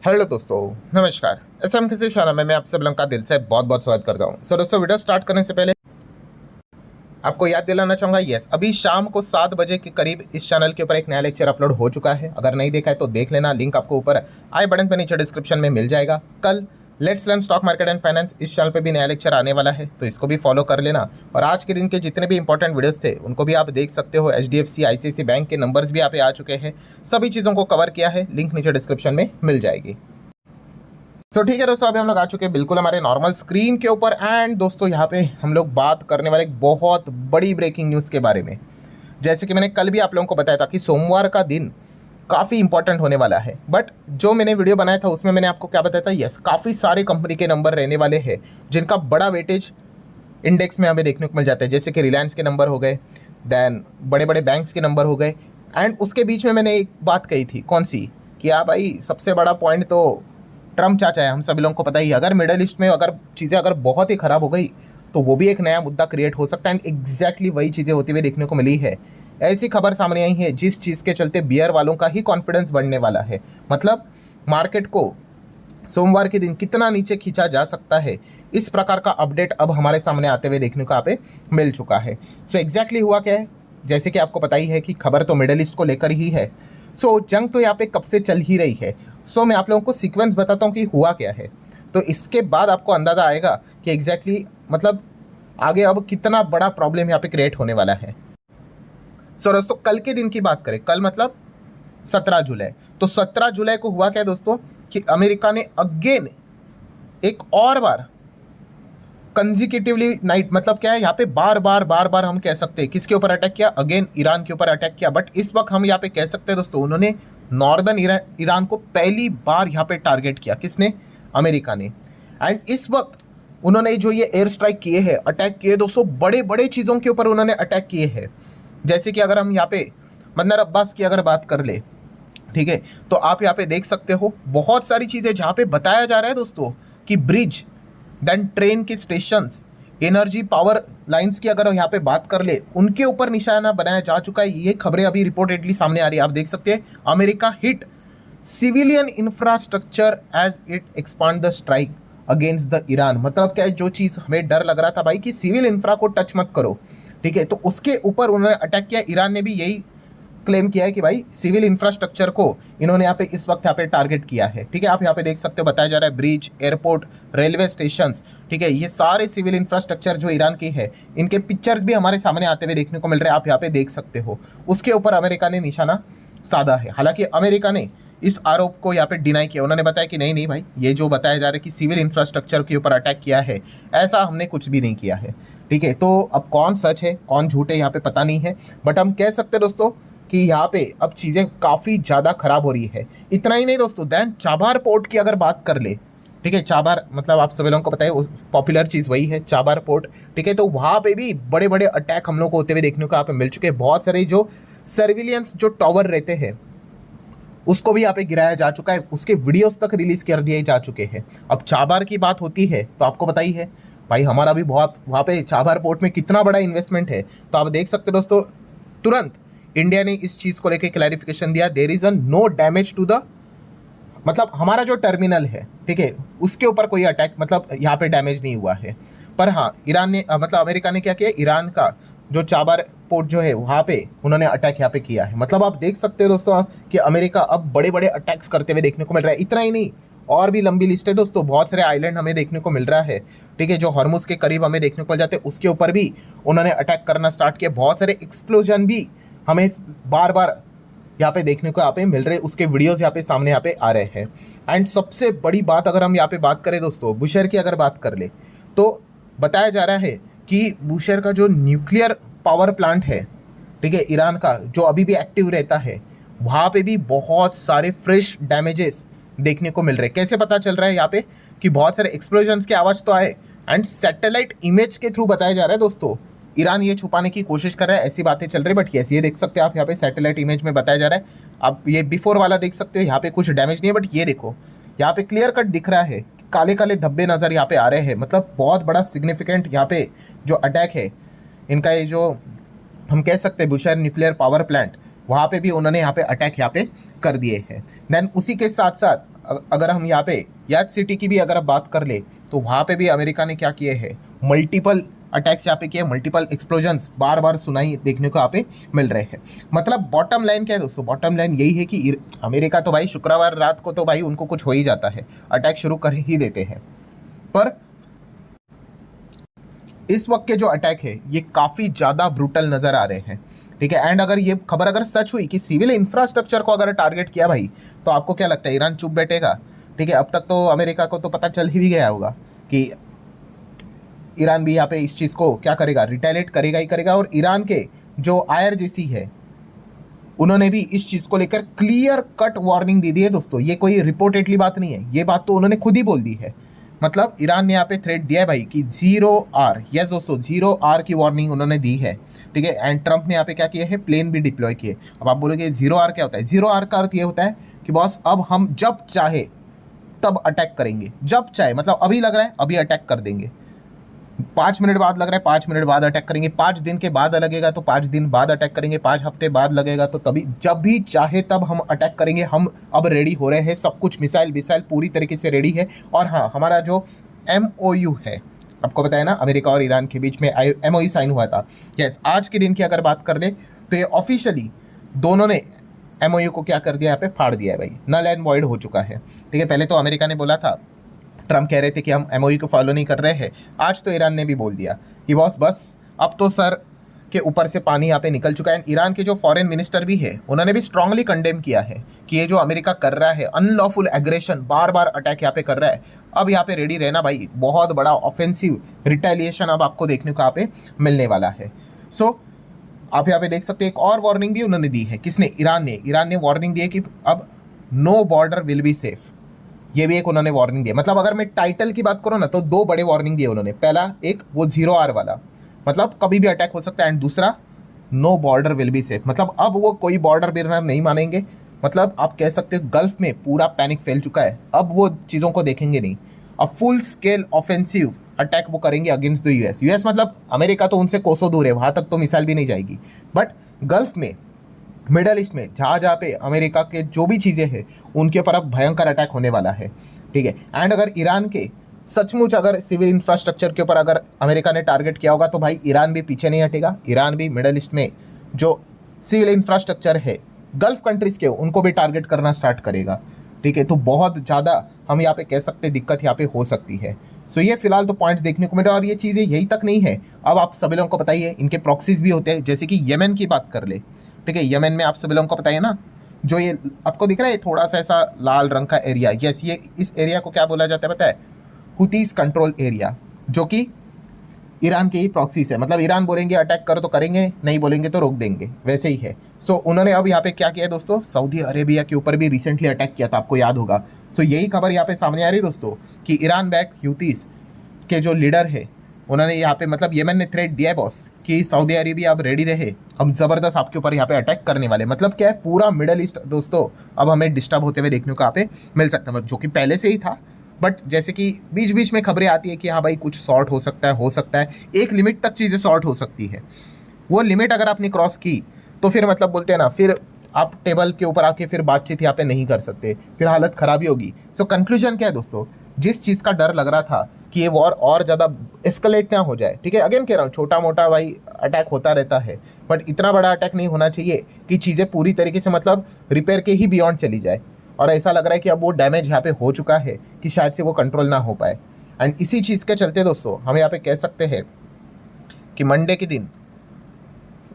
Hello दोस्तों, नमस्कार। SM किसी चैनल में मैं आप सब लोगों का दिल से बहुत बहुत स्वागत करता हूं। दोस्तों, वीडियो स्टार्ट करने से पहले आपको याद दिलाना चाहूँगा, यस, अभी शाम को 7 बजे के करीब इस चैनल के ऊपर एक नया लेक्चर अपलोड हो चुका है। अगर नहीं देखा है तो देख लेना, लिंक आपको ऊपर आई बटन पर नीचे डिस्क्रिप्शन में मिल जाएगा। कल let's learn stock market and finance इस चैनल पे भी नया लेक्चर आने वाला है, तो इसको भी फॉलो कर लेना। और आज के दिन के जितने भी इंपॉर्टेंट वीडियोस थे उनको भी आप देख सकते हो। HDFC ICICI बैंक के नंबर्स भी यहाँ पे आ चुके हैं, सभी चीज़ों को कवर किया है, लिंक नीचे डिस्क्रिप्शन में मिल जाएगी। ठीक है दोस्तों, अभी हम लोग आ चुके हैं बिल्कुल हमारे नॉर्मल स्क्रीन के ऊपर। एंड दोस्तों, यहाँ पे हम लोग बात करने वाले एक बहुत बड़ी ब्रेकिंग न्यूज़ के बारे में। जैसे कि मैंने कल भी आप लोगों को बताया था कि सोमवार का दिन काफ़ी इंपॉर्टेंट होने वाला है, बट जो मैंने वीडियो बनाया था उसमें मैंने आपको क्या बताया था, यस, काफ़ी सारे कंपनी के नंबर रहने वाले हैं जिनका बड़ा वेटेज इंडेक्स में हमें देखने को मिल जाता है। जैसे कि रिलायंस के नंबर हो गए, देन बड़े बड़े बैंक्स के नंबर हो गए। एंड उसके बीच में मैंने एक बात कही थी, कौन सी, कि हाँ भाई, सबसे बड़ा पॉइंट तो ट्रम्प चाचा है, हम सभी लोगों को पता ही है। अगर मिडल ईस्ट में अगर चीज़ें अगर बहुत ही ख़राब हो गई तो वो भी एक नया मुद्दा क्रिएट हो सकता है। एंड एग्जैक्टली वही चीज़ें होती हुई देखने को मिली है। ऐसी खबर सामने आई है जिस चीज़ के चलते बियर वालों का ही कॉन्फिडेंस बढ़ने वाला है। मतलब मार्केट को सोमवार के दिन कितना नीचे खींचा जा सकता है, इस प्रकार का अपडेट अब हमारे सामने आते हुए देखने को यहाँ पे मिल चुका है। एग्जैक्टली हुआ क्या है, जैसे कि आपको पता ही है कि खबर तो मिडल ईस्ट को लेकर ही है। जंग तो यहाँ पे कब से चल ही रही है। मैं आप लोगों को सीक्वेंस बताता हूँ कि हुआ क्या है, तो इसके बाद आपको अंदाज़ा आएगा कि एग्जैक्टली मतलब आगे अब कितना बड़ा प्रॉब्लम यहाँ पे क्रिएट होने वाला है। दोस्तों, कल के दिन की बात करें, कल मतलब 17 जुलाई, तो 17 जुलाई को हुआ क्या दोस्तों कि अमेरिका ने अगेन एक और बार कंजिक्यूटिवली नाइट, मतलब क्या है, यहाँ पे बार बार हम कह सकते हैं किसके ऊपर अटैक किया, अगेन ईरान के ऊपर अटैक किया। बट इस वक्त हम यहाँ पे कह सकते हैं दोस्तों, उन्होंने नॉर्दर्न ईरान को पहली बार यहाँ पे टारगेट किया। किसने? अमेरिका ने। एंड इस वक्त उन्होंने जो ये एयर स्ट्राइक किए हैं, अटैक किए दोस्तों, बड़े बड़े चीज़ों के ऊपर उन्होंने अटैक किए हैं। जैसे कि अगर हम यहाँ पे बंदर अब्बास की अगर बात कर ले, ठीक है, तो आप यहाँ पे देख सकते हो बहुत सारी चीज़ें जहाँ पे बताया जा रहा है दोस्तों कि ब्रिज, देन ट्रेन के स्टेशंस, एनर्जी पावर लाइंस की अगर यहाँ पे बात कर ले, उनके ऊपर निशाना बनाया जा चुका है। ये खबरें अभी रिपोर्टेडली सामने आ रही है, आप देख सकते हैं। America hit civilian infrastructure as it expand the strike against the Iran. मतलब क्या है, जो चीज़ हमें डर लग रहा था भाई कि सिविल इंफ्रा को टच मत करो, ठीक है, तो उसके ऊपर उन्होंने अटैक किया। ईरान ने भी यही क्लेम किया है कि भाई सिविल इंफ्रास्ट्रक्चर को इन्होंने यहाँ पे इस वक्त यहाँ पे टारगेट किया है, ठीक है। आप यहाँ पे देख सकते हो, बताया जा रहा है ब्रिज, एयरपोर्ट, रेलवे स्टेशंस, ठीक है, ये सारे सिविल इंफ्रास्ट्रक्चर जो ईरान की है, इनके पिक्चर्स भी हमारे सामने आते हुए देखने को मिल रहे हैं, आप यहाँ पे देख सकते हो। उसके ऊपर अमेरिका ने निशाना साधा है। हालांकि अमेरिका ने इस आरोप को यहाँ पे डिनाई किया। उन्होंने बताया कि नहीं भाई, ये जो बताया जा रहा है कि सिविल इंफ्रास्ट्रक्चर के ऊपर अटैक किया है, ऐसा हमने कुछ भी नहीं किया है, ठीक है। तो अब कौन सच है कौन झूठ है यहाँ पे पता नहीं है, बट हम कह सकते हैं दोस्तों कि यहाँ पे अब चीज़ें काफ़ी ज़्यादा खराब हो रही है। इतना ही नहीं दोस्तों, दैन चाबार पोर्ट की अगर बात कर ले, ठीक है, चाबार मतलब आप सभी लोगों को पता है पॉपुलर चीज़ वही है, चाबार पोर्ट, ठीक है, तो वहाँ पे भी बड़े बड़े अटैक हम लोग को होते हुए देखने को यहाँ पे मिल चुके हैं। बहुत सारे जो सर्विलियंस जो टावर रहते हैं उसको भी यहाँ पे गिराया जा चुका है, उसके वीडियोस तक रिलीज कर दिए जा चुके हैं। अब चाबार की बात होती है तो आपको पता ही है भाई, हमारा भी बहुत वहाँ पे चाबार पोर्ट में कितना बड़ा इन्वेस्टमेंट है। तो आप देख सकते हो दोस्तों, तुरंत इंडिया ने इस चीज़ को लेकर क्लैरिफिकेशन दिया, there is a no damage to the, मतलब हमारा जो टर्मिनल है, ठीक है, उसके ऊपर कोई अटैक मतलब यहाँ पे डैमेज नहीं हुआ है। पर हाँ, ईरान ने मतलब अमेरिका ने क्या किया, ईरान का जो चाबार पोर्ट जो है वहाँ पे उन्होंने अटैक यहाँ पे किया है। मतलब आप देख सकते हो दोस्तों कि अमेरिका अब बड़े बड़े अटैक्स करते हुए देखने को मिल रहा है। इतना ही नहीं, और भी लंबी लिस्ट है दोस्तों, बहुत सारे आइलैंड हमें देखने को मिल रहा है, ठीक है, जो हॉर्मुज के करीब हमें देखने को मिल जाते हैं, उसके ऊपर भी उन्होंने अटैक करना स्टार्ट किया। बहुत सारे एक्सप्लोजन भी हमें बार बार यहाँ पे देखने को यहाँ पे मिल रहे, उसके वीडियोस यहाँ पे सामने यहाँ पे आ रहे हैं। एंड सबसे बड़ी बात अगर हम यहाँ पे बात करें दोस्तों, बुशर की अगर बात कर ले, तो बताया जा रहा है कि बुशर का जो न्यूक्लियर पावर प्लांट है, ठीक है, ईरान का, जो अभी भी एक्टिव रहता है, वहाँ पे भी बहुत सारे फ्रेश डैमेजेस देखने को मिल रहे हैं। कैसे पता चल रहा है यहाँ पे कि बहुत सारे एक्सप्लोजन्स की आवाज़ तो आए, एंड सैटेलाइट इमेज के थ्रू बताया जा रहा है दोस्तों। ईरान ये छुपाने की कोशिश कर रहा है, ऐसी बातें चल रही है, बट यस, ये देख सकते हैं आप यहाँ पे सैटेलाइट इमेज में बताया जा रहा है। आप ये बिफोर वाला देख सकते हो, यहाँ पे कुछ डैमेज नहीं है, बट ये देखो यहाँ पे क्लियर कट दिख रहा है, काले काले धब्बे नज़र यहाँ पे आ रहे हैं। मतलब बहुत बड़ा सिग्निफिकेंट यहाँ पे जो अटैक है इनका, ये जो हम कह सकते हैं बुशर न्यूक्लियर पावर प्लांट, वहाँ पे भी उन्होंने यहाँ पे अटैक यहाँ पे कर दिए हैं। देन उसी के साथ साथ अगर हम यहाँ पे याद सिटी की भी अगर आप बात कर ले तो वहाँ पे भी अमेरिका ने क्या किए हैं, मल्टीपल अटैक्स यहाँ पे किए, मल्टीपल एक्सप्लोजन्स बार बार सुनाई देखने को यहाँ पे मिल रहे हैं। मतलब बॉटम लाइन क्या है दोस्तों, बॉटम लाइन यही है कि अमेरिका तो भाई शुक्रवार रात को तो भाई उनको कुछ हो ही जाता है, अटैक शुरू कर ही देते हैं। पर इस वक्त के जो अटैक है ये काफ़ी ज़्यादा ब्रूटल नज़र आ रहे हैं, ठीक है। एंड अगर ये खबर अगर सच हुई कि सिविल इंफ्रास्ट्रक्चर को अगर टारगेट किया भाई, तो आपको क्या लगता है ईरान चुप बैठेगा? ठीक है, अब तक तो अमेरिका को तो पता चल ही गया होगा कि ईरान भी यहाँ पे इस चीज़ को क्या करेगा, रिटेलिएट करेगा ही करेगा। और ईरान के जो IRGC है उन्होंने भी इस चीज़ को लेकर क्लियर कट वार्निंग दे दी है दोस्तों। ये कोई रिपोर्टेडली बात नहीं है, ये बात तो उन्होंने खुद ही बोल दी है। मतलब ईरान ने यहाँ पे थ्रेट दिया है भाई कि 0R, यस दोस्तों 0R की वार्निंग उन्होंने दी है, ठीक है। एंड ट्रंप ने यहाँ पे क्या किया है, प्लेन भी डिप्लॉय किए। अब आप बोलोगे 0R क्या होता है? 0R का अर्थ ये होता है कि बॉस अब हम जब चाहे तब अटैक करेंगे, जब चाहे मतलब अभी लग रहा है अभी अटैक कर देंगे, 5 मिनट बाद लग रहा है 5 मिनट बाद अटैक करेंगे, 5 दिन के बाद लगेगा तो 5 दिन बाद अटैक करेंगे, 5 हफ्ते बाद लगेगा तो तभी, जब भी चाहे तब हम अटैक करेंगे। हम अब रेडी हो रहे हैं, सब कुछ मिसाइल विसाइल पूरी तरीके से रेडी है। और हाँ, हमारा जो MOU है, आपको बताया ना अमेरिका और ईरान के बीच में MOU साइन हुआ था, यस, आज के दिन की अगर बात कर ले तो ये ऑफिशियली दोनों ने MOU को क्या कर दिया, यहाँ पे फाड़ दिया है भाई, नल एंड वॉइड हो चुका है, ठीक है। पहले तो अमेरिका ने बोला था, ट्रम्प कह रहे थे कि हम MOU को फॉलो नहीं कर रहे हैं, आज तो ईरान ने भी बोल दिया कि बॉस बस अब तो सर के ऊपर से पानी यहाँ पे निकल चुका है। ईरान के जो फॉरेन मिनिस्टर भी है उन्होंने भी स्ट्रांगली कंडेम किया है कि ये जो अमेरिका कर रहा है अनलॉफुल एग्रेशन, बार बार अटैक यहाँ पे कर रहा है, अब यहाँ पे रेडी रहना भाई, बहुत बड़ा ऑफेंसिव रिटेलिएशन अब आपको देखने को यहाँ पे मिलने वाला है। सो आप यहाँ पे देख सकते हैं एक और वार्निंग भी उन्होंने दी है। किसने? ईरान ने वार्निंग दी है कि अब no border will be safe, ये भी एक उन्होंने वार्निंग दिया। मतलब अगर मैं टाइटल की बात करूँ ना तो 2 बड़े वार्निंग दिए उन्होंने। पहला एक वो 0R वाला, मतलब कभी भी अटैक हो सकता है, एंड दूसरा no border will be safe, मतलब अब वो कोई बॉर्डर बिरनर नहीं मानेंगे। मतलब आप कह सकते हो गल्फ में पूरा पैनिक फैल चुका है, अब वो चीज़ों को देखेंगे नहीं, अब फुल स्केल ऑफेंसिव अटैक वो करेंगे अगेंस्ट द यूएस। मतलब अमेरिका तो उनसे कोसों दूर है, वहाँ तक तो मिसाइल भी नहीं जाएगी, बट गल्फ में, मिडल ईस्ट में जहाँ पे अमेरिका के जो भी चीज़ें हैं उनके ऊपर अब भयंकर अटैक होने वाला है, ठीक है। एंड अगर ईरान के सचमुच अगर सिविल इंफ्रास्ट्रक्चर के ऊपर अगर अमेरिका ने टारगेट किया होगा तो भाई ईरान भी पीछे नहीं हटेगा। ईरान भी मिडल ईस्ट में जो सिविल इंफ्रास्ट्रक्चर है गल्फ कंट्रीज़ के, उनको भी टारगेट करना स्टार्ट करेगा, ठीक है। तो बहुत ज़्यादा हम यहाँ पे कह सकते हैं दिक्कत यहाँ पे हो सकती है। सो ये फिलहाल तो पॉइंट्स देखने को मिल रहा है। और ये चीज़ें यही तक नहीं है, अब आप सभी लोगों को बताइए इनके प्रॉक्सीज भी होते हैं, जैसे कि येमेन की बात कर ले, ठीक है। येमेन में आप सभी लोगों को पता है ना, जो ये आपको दिख रहा है थोड़ा सा ऐसा लाल रंग का एरिया, यस, ये इस एरिया को क्या बोला जाता है पता है? हुतीस कंट्रोल एरिया, जो कि ईरान के ही प्रॉक्सीज है। मतलब ईरान बोलेंगे अटैक करो तो करेंगे, नहीं बोलेंगे तो रोक देंगे, वैसे ही है। सो उन्होंने अब यहाँ पे क्या किया है दोस्तों, सऊदी अरेबिया के ऊपर भी रिसेंटली अटैक किया था, आपको याद होगा। सो यही खबर यहाँ पे सामने आ रही है दोस्तों कि ईरान बैक हुतीस के जो लीडर है उन्होंने यहाँ पे, मतलब येमेन ने थ्रेट दिया है बॉस कि सऊदी अरेबिया अब रेडी रहे, हम ज़बरदस्त आपके ऊपर यहाँ पे अटैक करने वाले। मतलब क्या है, पूरा मिडल ईस्ट दोस्तों अब हमें डिस्टर्ब होते हुए देखने को यहाँ पे मिल सकता है, जो कि पहले से ही था, बट जैसे कि बीच बीच में खबरें आती है कि हाँ भाई कुछ शॉर्ट हो सकता है, एक लिमिट तक चीज़ें शॉर्ट हो सकती है। वो लिमिट अगर आपने क्रॉस की तो फिर मतलब बोलते हैं ना, फिर आप टेबल के ऊपर आके फिर बातचीत यहाँ पे नहीं कर सकते, फिर हालत ख़राबी होगी। सो कंक्लूजन क्या है दोस्तों, जिस चीज़ का डर लग रहा था कि ये वॉर और ज़्यादा एस्केलेट ना हो जाए, ठीक है, अगेन कह रहा हूँ छोटा मोटा भाई अटैक होता रहता है, बट इतना बड़ा अटैक नहीं होना चाहिए कि चीज़ें पूरी तरीके से मतलब रिपेयर के ही बियॉन्ड चली जाए। और ऐसा लग रहा है कि अब वो डैमेज यहाँ पे हो चुका है कि शायद से वो कंट्रोल ना हो पाए। एंड इसी चीज़ के चलते दोस्तों हम यहाँ पे कह सकते हैं कि मंडे के दिन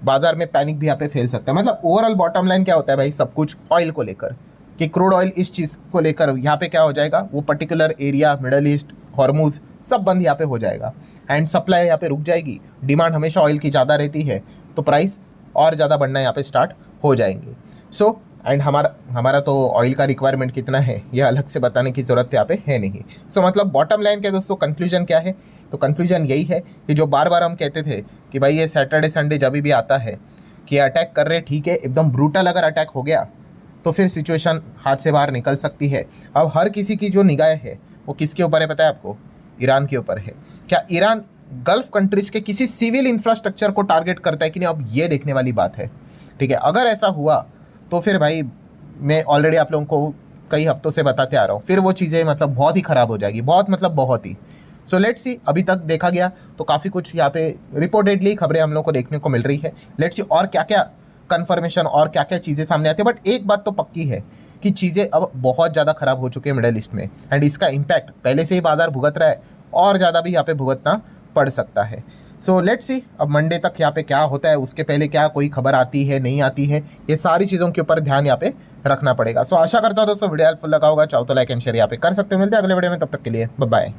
बाजार में पैनिक भी यहाँ पे फैल सकता है। मतलब ओवरऑल बॉटम लाइन क्या होता है भाई, सब कुछ ऑयल को लेकर, कि क्रूड ऑयल इस चीज़ को लेकर यहाँ पे क्या हो जाएगा, वो particular area middle east, Hormuz सब बंद यहाँ पे हो जाएगा, एंड सप्लाई यहाँ पे रुक जाएगी। डिमांड हमेशा ऑयल की ज़्यादा रहती है तो प्राइस और ज़्यादा बढ़ना यहाँ पे स्टार्ट हो जाएंगे। सो एंड हमारा तो ऑयल का रिक्वायरमेंट कितना है ये अलग से बताने की ज़रूरत यहाँ पे है नहीं। सो मतलब बॉटम लाइन क्या दोस्तों, कंक्लूजन क्या है, तो कंक्लूजन यही है कि जो बार बार हम कहते थे कि भाई ये सैटरडे संडे जब भी आता है कि अटैक कर रहे, ठीक है, एकदम ब्रूटल अगर अटैक हो गया तो फिर सिचुएशन हाथ से बाहर निकल सकती है। अब हर किसी की जो निगाह है वो किसके ऊपर है पता है आपको, ईरान के ऊपर है। क्या ईरान गल्फ कंट्रीज़ के किसी सिविल इंफ्रास्ट्रक्चर को टारगेट करता है कि नहीं, अब ये देखने वाली बात है, ठीक है। अगर ऐसा हुआ तो फिर भाई मैं ऑलरेडी आप लोगों को कई हफ्तों से बताते आ रहा हूँ, फिर वो चीज़ें मतलब बहुत ही ख़राब हो जाएगी, बहुत मतलब बहुत ही। सो लेट्स सी, अभी तक देखा गया तो काफ़ी कुछ यहाँ पे रिपोर्टेडली खबरें हम लोग को देखने को मिल रही है। लेट्स सी और क्या क्या कन्फर्मेशन और क्या क्या चीज़ें सामने आती है। बट एक बात तो पक्की है कि चीज़ें अब बहुत ज़्यादा ख़राब हो चुकी है मिडल ईस्ट में, एंड इसका इम्पैक्ट पहले से ही बाजार भुगत रहा है और ज़्यादा भी यहाँ पे भुगतना पड़ सकता है। सो लेट्स सी अब मंडे तक यहाँ पे क्या होता है, उसके पहले क्या कोई खबर आती है नहीं आती है, ये सारी चीज़ों के ऊपर ध्यान यहाँ पे रखना पड़ेगा। सो आशा करता हूँ दोस्तों वीडियो हेल्पफुल लगा होगा, चाहो तो लाइक एंड शेयर यहाँ पे कर सकते हो। मिलते हैं अगले वीडियो में, तब तक के लिए बाय बाय।